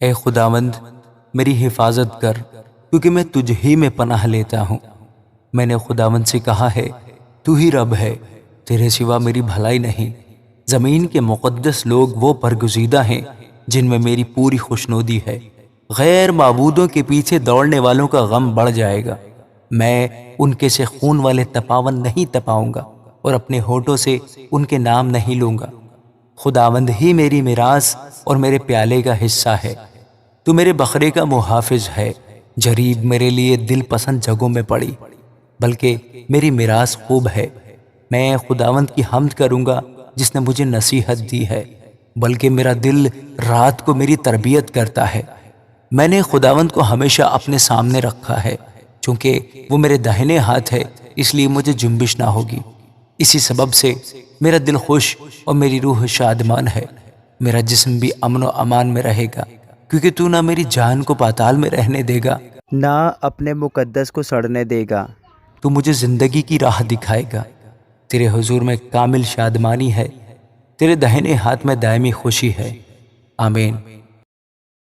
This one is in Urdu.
اے خداوند میری حفاظت کر، کیونکہ میں تجھ ہی میں پناہ لیتا ہوں۔ میں نے خداوند سے کہا ہے تو ہی رب ہے، تیرے سوا میری بھلائی نہیں۔ زمین کے مقدس لوگ وہ برگزیدہ ہیں جن میں میری پوری خوشنودی ہے۔ غیر معبودوں کے پیچھے دوڑنے والوں کا غم بڑھ جائے گا۔ میں ان کے سے خون والے تپاون نہیں تپاؤں گا اور اپنے ہونٹوں سے ان کے نام نہیں لوں گا۔ خداوند ہی میری میراث اور میرے پیالے کا حصہ ہے۔ تو میرے بکرے کا محافظ ہے۔ جریب میرے لیے دل پسند جگہوں میں پڑی، بلکہ میری میراث خوب ہے۔ میں خداوند کی حمد کروں گا جس نے مجھے نصیحت دی ہے، بلکہ میرا دل رات کو میری تربیت کرتا ہے۔ میں نے خداوند کو ہمیشہ اپنے سامنے رکھا ہے، چونکہ وہ میرے داہنے ہاتھ ہے، اس لیے مجھے جنبش نہ ہوگی۔ اسی سبب سے میرا دل خوش اور میری روح شادمان ہے۔ میرا جسم بھی امن و امان میں رہے گا، کیونکہ تو نہ میری جان کو پاتال میں رہنے دے گا، نہ اپنے مقدس کو سڑنے دے گا۔ تو مجھے زندگی کی راہ دکھائے گا۔ تیرے حضور میں کامل شادمانی ہے، تیرے داہنے ہاتھ میں دائمی خوشی ہے۔ آمین۔